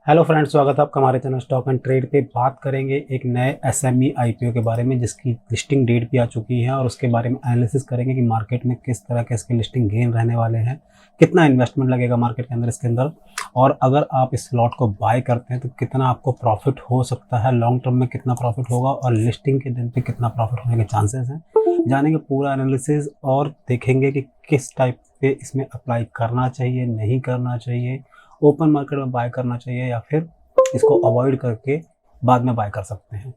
Hello friends, स्वागत है आपका हमारे चैनल स्टॉक एंड ट्रेड पे। बात करेंगे एक नए एसएमई आईपीओ के बारे में जिसकी लिस्टिंग डेट भी आ चुकी है और उसके बारे में एनालिसिस करेंगे कि मार्केट में किस तरह के इसके लिस्टिंग गेन रहने वाले हैं, कितना इन्वेस्टमेंट लगेगा मार्केट के अंदर इसके अंदर, और अगर आप इस लॉट को बाय करते हैं तो कितना आपको प्रॉफिट हो सकता है, लॉन्ग टर्म में कितना प्रॉफिट होगा और लिस्टिंग के दिन पे कितना प्रॉफिट होने के चांसेस हैं। जानेंगे पूरा एनालिसिस और देखेंगे कि किस टाइप पे इसमें अप्लाई करना चाहिए, नहीं करना चाहिए, ओपन मार्केट में बाय करना चाहिए या फिर इसको अवॉइड करके बाद में बाय कर सकते हैं।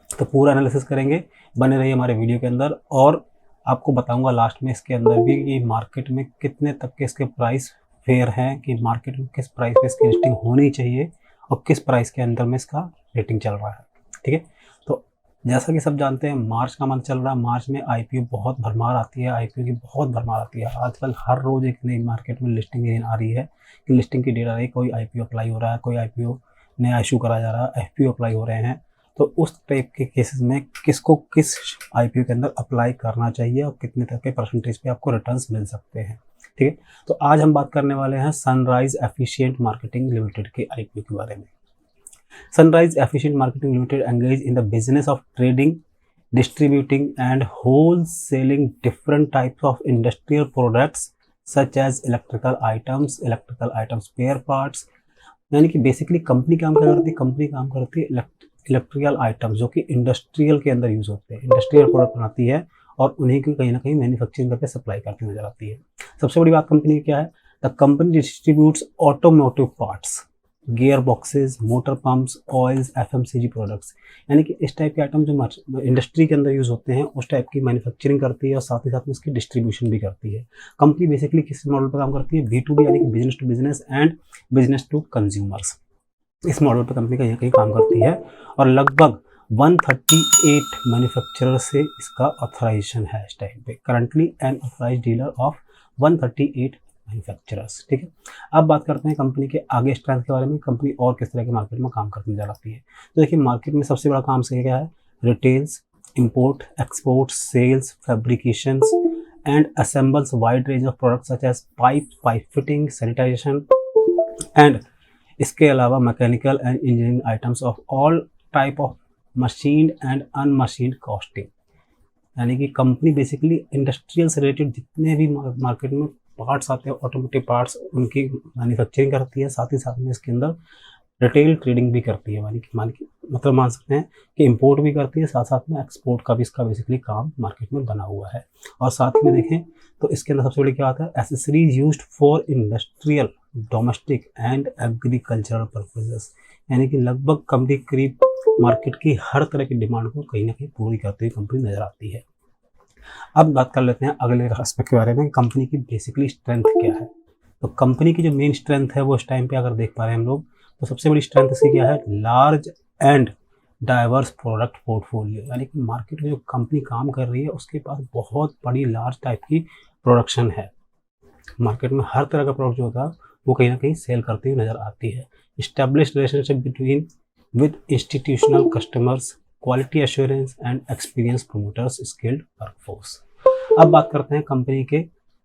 तो पूरा एनालिसिस करेंगे, बने रहिए हमारे वीडियो के अंदर। और आपको बताऊंगा लास्ट में इसके अंदर भी कि मार्केट में कितने तक के इसके प्राइस फेयर हैं, कि मार्केट में किस प्राइस पे इसकी लिस्टिंग होनी चाहिए और किस प्राइस के अंदर में इसका रेटिंग चल रहा है। ठीक है, तो जैसा कि सब जानते हैं मार्च का मंथ चल रहा है। मार्च में आईपीओ बहुत भरमार आती है, आईपीओ की बहुत भरमार आती है। आजकल हर रोज एक नई मार्केट में लिस्टिंग आ रही है कि लिस्टिंग की डेट आ रही है, कोई आईपीओ अप्लाई हो रहा है, कोई आईपीओ नया इशू करा जा रहा है, एफपीओ अप्लाई हो रहे हैं। तो उस टाइप के केसेस में किसको किस आईपीओ के अंदर अप्लाई करना चाहिए और कितने तक के परसेंटेज पे आपको रिटर्न्स मिल सकते हैं। ठीक है, तो आज हम बात करने वाले हैं सनराइज एफिशिएंट मार्केटिंग लिमिटेड के आईपीओ के बारे में। Sunrise Efficient Marketing Limited engage in the business of trading, distributing and wholesaling different types of industrial products such as electrical items, spare parts। यानी कि बेसिकली कंपनी काम क्या करती है, कंपनी काम करती है इलेक्ट्रिकल आइटम्स जो कि इंडस्ट्रियल के अंदर यूज होते हैं, इंडस्ट्रियल प्रोडक्ट बनाती है और उन्हीं की कहीं ना कहीं मैन्युफैक्चरिंग करके सप्लाई करती नजर आती है। सबसे बड़ी बात कंपनी की क्या है? The company distributes automotive parts, gear boxes, motor pumps, oils, FMCG products. यानी कि इस टाइप के आइटम जो इंडस्ट्री के अंदर यूज होते हैं उस टाइप की मैन्युफैक्चरिंग करती है और साथ ही साथ में इसकी डिस्ट्रीब्यूशन भी करती है। कंपनी बेसिकली किस मॉडल पर काम करती है? B2B यानी कि business to business and business to consumers. इस मॉडल पर कंपनी कहीं ना कहीं काम करती है और लगभग 138 मैन्युफैक्चरर से इसका ऑथराइजेशन है इस टाइम पे। Currently N authorised dealer of 138 manufacturers. ठीक है, अब बात करते हैं कंपनी के आगे स्ट्रेंथ के बारे में, कंपनी और किस तरह के मार्केट में काम करने जा रही है। तो देखिए मार्केट में सबसे बड़ा काम से क्या है? Retails, import, export, sales, fabrications and assembles wide range of products such as pipe fitting, sanitization and इसके अलावा mechanical and engineering items of all type of machined and unmachined costing. यानी कि कंपनी बेसिकली इंडस्ट्रियल से related जितने भी market में parts आते हैं, ऑटोमोटिव पार्ट्स, उनकी मैन्युफैक्चरिंग करती है, साथ ही साथ में इसके अंदर रिटेल ट्रेडिंग भी करती है। मतलब मान सकते हैं कि इंपोर्ट भी करती है, साथ साथ में एक्सपोर्ट का भी इसका बेसिकली काम मार्केट में बना हुआ है। और साथ में देखें तो इसके अंदर सबसे बड़ी क्या आता है? Accessories used for industrial, domestic and agricultural purposes. यानी कि लगभग कंपनी करीब मार्केट की हर तरह की डिमांड को कहीं ना कहीं पूरी करती हुई कंपनी नजर आती है। अब बात कर लेते हैं अगले एस्पेक्ट के बारे में, कंपनी की बेसिकली स्ट्रेंथ क्या है। तो कंपनी की जो मेन स्ट्रेंथ है वो इस टाइम पे अगर देख पा रहे हैं हम लोग, तो सबसे बड़ी स्ट्रेंथ इसकी क्या है? Large and diverse product portfolio. यानी कि मार्केट में जो कंपनी काम कर रही है उसके पास बहुत बड़ी लार्ज टाइप की प्रोडक्शन है। मार्केट में हर तरह का प्रोडक्ट जो होता है वो कहीं ना कहीं सेल करती हुई नजर आती है। Established relationship between with institutional customers, quality assurance and experience promoters, skilled workforce. अब बात करते हैं कंपनी के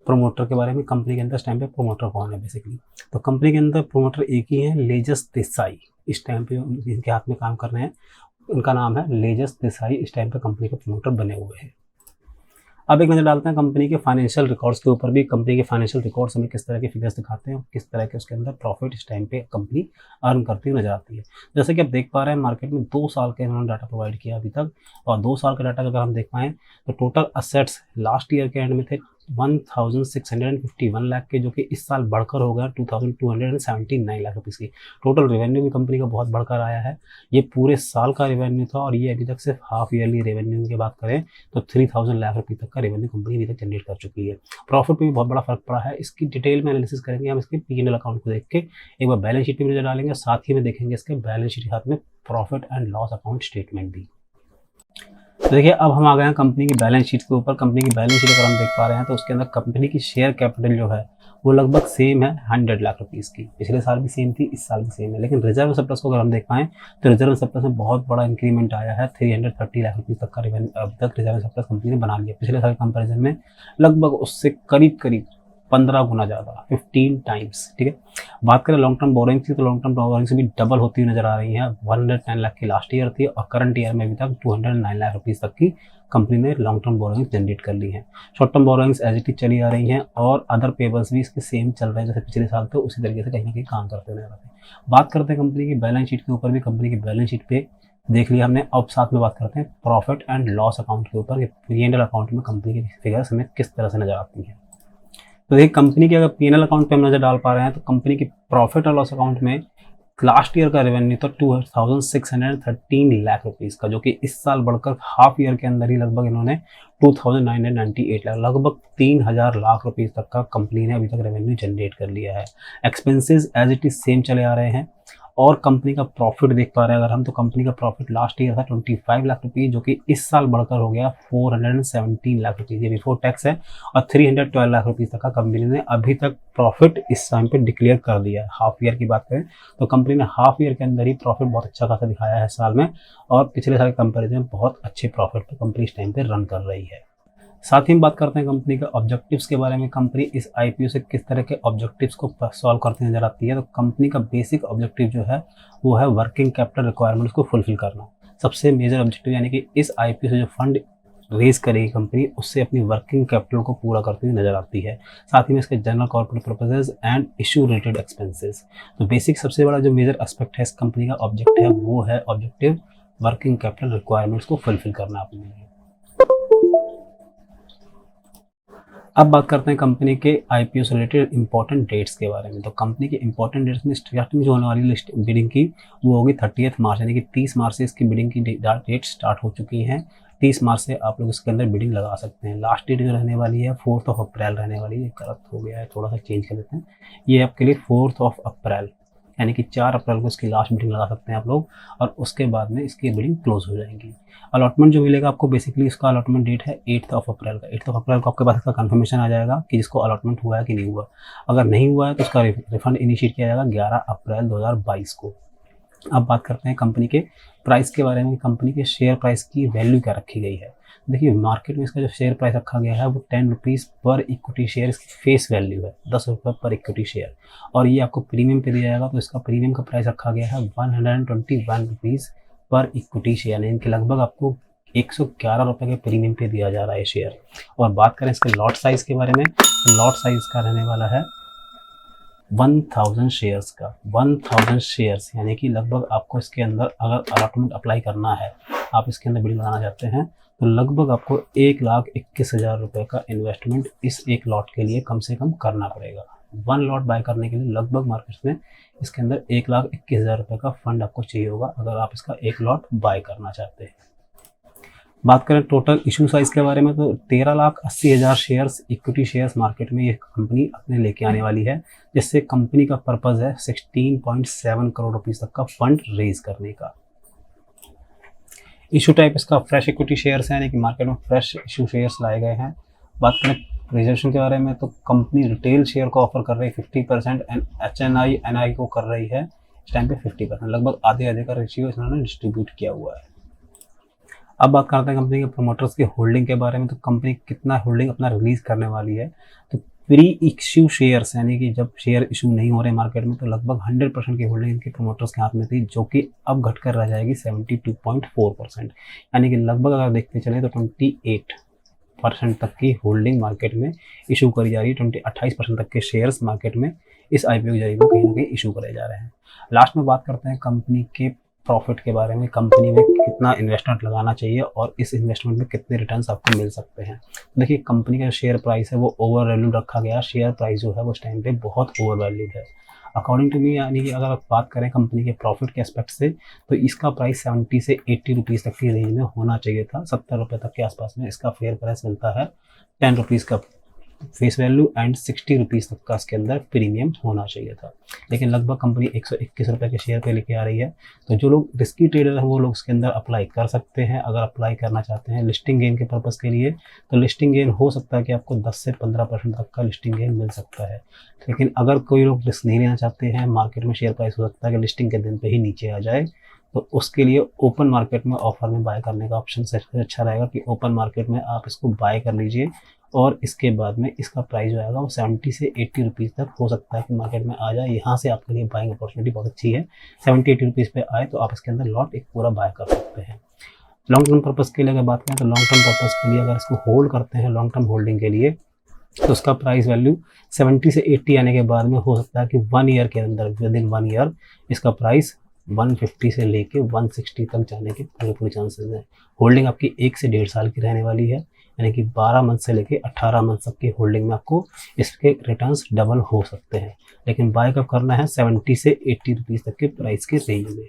प्रोमोटर के बारे में। कंपनी के अंदर इस टाइम पे प्रोमोटर कौन है बेसिकली? तो कंपनी के अंदर प्रोमोटर एक ही है, लेजस देसाई। इस टाइम पे इनके हाथ में काम कर रहे हैं, उनका नाम है लेजस देसाई। इस टाइम पे कंपनी के प्रोमोटर बने हुए हैं। अब एक नज़र डालते हैं कंपनी के फाइनेंशियल रिकॉर्ड्स के ऊपर भी। कंपनी के फाइनेंशियल रिकॉर्ड्स हमें किस तरह के फिगर्स दिखाते हैं और किस तरह के उसके अंदर प्रॉफिट इस टाइम पे कंपनी अर्न करती हुई नजर आती है। जैसे कि आप देख पा रहे हैं मार्केट में 2 साल के इन्होंने डाटा प्रोवाइड किया अभी तक, और 2 साल का डाटा अगर हम देख पाएँ तो टोटल असेट्स लास्ट ईयर के एंड में थे 1651 लाख के, जो कि इस साल बढ़कर हो गया 2279 लाख रुपीज़ की। टोटल रेवेन्यू भी कंपनी का बहुत बढ़कर आया है। ये पूरे साल का रेवेन्यू था और ये अभी तक सिर्फ हाफ ईयरली रेवेन्यू की बात करें तो 3000 लाख रुपये तक का रेवेन्यू कंपनी अभी तक जनरेट कर चुकी है। प्रॉफिट में भी बहुत बड़ा फर्क पड़ा है। इसकी डिटेल में एनालिसिस करेंगे हम इसके P&L अकाउंट को देख के, एक बार बैलेंस शीट भी नजर डालेंगे, साथ ही में देखेंगे इसके बैलेंस शीट के साथ में profit and loss account statement भी। तो देखिए अब हम आ गए हैं कंपनी की बैलेंस शीट के ऊपर। कंपनी की बैलेंस शीट अगर हम देख पा रहे हैं तो उसके अंदर कंपनी की शेयर कैपिटल जो है वो लगभग सेम है 100 लाख रुपीज़ की। पिछले साल भी सेम थी, इस साल भी सेम है। लेकिन रिजर्व सरप्लस को अगर हम देख पाएँ तो रिजर्व सरप्लस में बहुत बड़ा इंक्रीमेंट आया है। 330 लाख रुपीज़ तक का रेवेन्यू अब तक रिजर्व सरप्लस कंपनी ने बना लिया। पिछले साल कंपेरिजन में लगभग उससे करीब 15 गुना ज़्यादा, 15 टाइम्स। ठीक है, बात करें लॉन्ग टर्म बोरोइंग्स की, तो लॉन्ग टर्म बोरोइंग्स भी डबल होती हुई नजर आ रही है। 110 लाख की लास्ट ईयर थी और करंट ईयर में अभी तक 209 लाख रुपीज़ तक की कंपनी ने लॉन्ग टर्म बोरोइंग्स जनरेट कर ली हैं। Short term borrowings as it is चली आ रही हैं और अदर पेबल्स भी इसके सेम चल रहे हैं जैसे पिछले साल, तो उसी तरीके से कहीं ना कहीं काम करते नजर आते हैं। बात करते हैं कंपनी की बैलेंस शीट के ऊपर भी। कंपनी की बैलेंस शीट पे देख लिया हमने, अब साथ में बात करते हैं प्रॉफिट एंड लॉस अकाउंट के ऊपर। P&L अकाउंट में कंपनी की फिगर्स हमें किस तरह से नजर आती हैं। तो देखिए, कंपनी के अगर P&L अकाउंट पे हम नजर डाल पा रहे हैं तो कंपनी की प्रॉफिट और लॉस अकाउंट में लास्ट ईयर का रेवेन्यू तो 2613 लाख रुपीस का, जो कि इस साल बढ़कर हाफ ईयर के अंदर ही लगभग इन्होंने 2998 लाख, लगभग 3000 लाख रुपीस तक का कंपनी ने अभी तक रेवेन्यू जनरेट कर लिया है। Expenses as it is same चले आ रहे हैं और कंपनी का प्रॉफिट देख पा रहे हैं अगर हम, तो कंपनी का प्रॉफिट लास्ट ईयर था 25 लाख रुपीज़, जो कि इस साल बढ़कर हो गया 417 लाख रुपीज़, ये बिफोर टैक्स है। और 312 लाख रुपीज़ तक का कंपनी ने अभी तक प्रॉफिट इस टाइम पे डिक्लेयर कर दिया है। हाफ ईयर की बात करें तो कंपनी ने हाफ ईयर के अंदर ही प्रॉफिट बहुत अच्छा खासा दिखाया है साल में, और पिछले साल के कंपेरिजन में बहुत अच्छे प्रॉफिट पर कंपनी इस टाइम पे रन कर रही है। साथ ही हम बात करते हैं कंपनी के ऑब्जेक्टिव्स के बारे में। कंपनी इस आईपीओ से किस तरह के ऑब्जेक्टिव्स को सॉल्व करती नजर आती है। तो कंपनी का बेसिक ऑब्जेक्टिव जो है वो है वर्किंग कैपिटल रिक्वायरमेंट्स को फुलफिल करना। सबसे मेजर ऑब्जेक्टिव, यानी कि इस आईपीओ से जो फंड रेज करेगी कंपनी, उससे अपनी वर्किंग कैपिटल को पूरा करती हुई नजर आती है। साथ ही में इसके general corporate purposes and issue related expenses. तो बेसिक सबसे बड़ा जो मेजर एस्पेक्ट है इस कंपनी का ऑब्जेक्टिव है वो है ऑब्जेक्टिव वर्किंग कैपिटल रिक्वायरमेंट्स को फुलफिल करना अपने लिए। अब बात करते हैं कंपनी के आईपीओ से रिलेटेड इंपॉर्टेंट डेट्स के बारे में। तो कंपनी के इंपॉर्टेंट डेट्स में स्टार्टिंग जो होने वाली लिस्ट बिडिंग की वो होगी 30 मार्च, यानी कि 30 मार्च से इसकी बिडिंग की डेट स्टार्ट हो चुकी है। 30 मार्च से आप लोग इसके अंदर बिडिंग लगा सकते हैं। लास्ट डेट जो रहने वाली है 4 अप्रैल रहने वाली है। गलत हो गया है, थोड़ा सा चेंज कर लेते हैं। ये आपके लिए 4 अप्रैल, यानी कि 4 अप्रैल को इसकी लास्ट बिडिंग लगा सकते हैं आप लोग, और उसके बाद में इसकी बिडिंग क्लोज हो जाएगी। अलॉटमेंट जो मिलेगा आपको, बेसिकली इसका अलॉटमेंट डेट है 8 अप्रैल का। 8 अप्रैल को आपके पास इसका कंफर्मेशन आ जाएगा कि जिसको अलॉटमेंट हुआ है कि नहीं हुआ। अगर नहीं हुआ है तो उसका रिफंड इनिशिएट किया जाएगा 11 अप्रैल 2022 को। अब बात करते हैं कंपनी के प्राइस के बारे में। कंपनी के शेयर प्राइस की वैल्यू क्या रखी गई है। देखिए, मार्केट में इसका जो शेयर प्राइस रखा गया है वो 10 रुपीज़ पर इक्विटी शेयर इसकी फेस वैल्यू है, 10 रुपये पर इक्विटी शेयर। और ये आपको प्रीमियम पे दिया जाएगा, तो इसका प्रीमियम का प्राइस रखा गया है 121 रुपीज़ पर इक्विटी शेयर, यानी इनके लगभग आपको 111 रुपये के प्रीमियम पे दिया जा रहा है शेयर। और बात करें इसके लॉट साइज़ के बारे में, तो लॉट साइज़ का रहने वाला है 1000 शेयर्स का। 1000 शेयर्स, यानी कि लगभग आपको इसके अंदर अगर अलॉटमेंट अप्लाई करना है, आप इसके अंदर बिडिंग लगाना चाहते हैं, तो लगभग आपको 1,21,000 रुपये का इन्वेस्टमेंट इस एक लॉट के लिए कम से कम करना पड़ेगा। 1 लॉट बाय करने के लिए लगभग मार्केट में इसके अंदर 1,21,000 रुपये का फंड आपको चाहिए होगा अगर आप इसका एक लॉट बाय करना चाहते हैं। बात करें टोटल इशू साइज के बारे में, तो 13,80,000 शेयर्स इक्विटी शेयर्स मार्केट में ये कंपनी अपने लेके आने वाली है, जिससे कंपनी का पर्पज है 16.7 करोड़ रुपीस तक का फंड रेज करने का। इशू टाइप इसका फ्रेश इक्विटी शेयर्स है, यानी कि मार्केट में फ्रेश इशू शेयर्स लाए गए हैं। बात करें रिजर्वेशन के बारे में, तो कंपनी रिटेल शेयर को ऑफर कर रही है 50% एंड HNI NI को कर रही है इस टाइम पे 50%, लगभग आधे आधे का रेशियो इन्होंने डिस्ट्रीब्यूट किया हुआ है। अब बात करते हैं कंपनी के प्रमोटर्स की होल्डिंग के बारे में। तो कंपनी कितना होल्डिंग अपना रिलीज करने वाली है। तो प्री इश्यू शेयर्स, यानी कि जब शेयर इशू नहीं हो रहे मार्केट में, तो लगभग 100% की होल्डिंग इनके प्रमोटर्स के हाथ में थी, जो कि अब घटकर रह जाएगी 72.4%, यानी कि लगभग अगर देखते चले तो 28% तक की होल्डिंग मार्केट में इशू करी जा रही है। 28% तक के शेयर्स मार्केट में इस आईपीओ के जरिए कहीं ना कहीं इशू करे जा रहे हैं। लास्ट में बात करते हैं कंपनी के प्रॉफिट के बारे में। कंपनी में कितना इन्वेस्टमेंट लगाना चाहिए और इस इन्वेस्टमेंट में कितने रिटर्न्स आपको मिल सकते हैं। देखिए, कंपनी का शेयर प्राइस है वो ओवर वैल्यू रखा गया। शेयर प्राइस जो है वो इस टाइम पे बहुत ओवर वैल्यूड है अकॉर्डिंग टू मी, यानी कि अगर आप बात करें कंपनी के प्रॉफिट के एस्पेक्ट से, तो इसका प्राइस 70 से 80 रुपीज़ तक की रेंज में होना चाहिए था। 70 रुपये तक के आसपास में इसका फेयर प्राइस मिलता है। 10 रुपीज़ का फेस वैल्यू एंड 60 रुपीज़ तक का इसके अंदर प्रीमियम होना चाहिए था, लेकिन लगभग कंपनी 121 रुपये के शेयर पे लेके आ रही है। तो जो लोग रिस्की ट्रेडर हैं वो लोग इसके अंदर अप्लाई कर सकते हैं। अगर अप्लाई करना चाहते हैं लिस्टिंग गेन के पर्पज़ के लिए, तो लिस्टिंग गेन हो सकता है कि आपको 10 से 15% तक का लिस्टिंग गेन मिल सकता है। लेकिन अगर कोई लोग रिस्क नहीं लेना चाहते हैं, मार्केट में शेयर प्राइस हो सकता है कि लिस्टिंग के दिन पर ही नीचे आ जाए, तो उसके लिए ओपन मार्केट में ऑफर में बाय करने का ऑप्शन सबसे अच्छा रहेगा कि ओपन मार्केट में आप इसको बाय कर लीजिए और इसके बाद में इसका प्राइस जो आएगा वो 70 से 80 रुपीज़ तक हो सकता है कि मार्केट में आ जाए। यहाँ से आपके लिए बाइंग अपॉर्चुनिटी बहुत अच्छी है। 70-80 रुपीज़ पे आए तो आप इसके अंदर लॉट एक पूरा बाय कर सकते हैं। लॉन्ग टर्म पर्पज़ के लिए अगर बात करें तो लॉन्ग टर्म पर्पज़ के लिए अगर इसको होल्ड करते हैं लॉन्ग टर्म होल्डिंग के लिए, तो उसका प्राइस वैल्यू 70 से 80 आने के बाद में हो सकता है कि 1 ईयर के अंदर, विद इन 1 ईयर इसका प्राइस 150 से लेके 160 तक जाने के पूरे चांसेस हैं। होल्डिंग आपकी 1 से 1.5 साल की रहने वाली है, यानी कि 12 मंथ से लेके 18 मंथ तक की होल्डिंग में आपको इसके रिटर्न्स डबल हो सकते हैं। लेकिन बाय कब करना है? 70 से 80 रुपीज़ तक के प्राइस के रेंज में।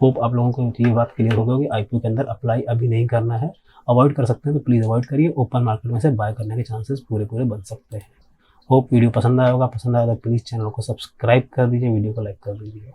होप आप लोगों को ये बात क्लियर हो गई होगी। आईपीओ के अंदर अप्लाई अभी नहीं करना है, अवॉइड कर सकते हैं तो प्लीज़ अवॉइड करिए। ओपन मार्केट में से बाय करने के चांसेस पूरे बन सकते हैं। होप वीडियो पसंद आया होगा। पसंद आया तो प्लीज़ चैनल को सब्सक्राइब कर दीजिए, वीडियो को लाइक कर दीजिए।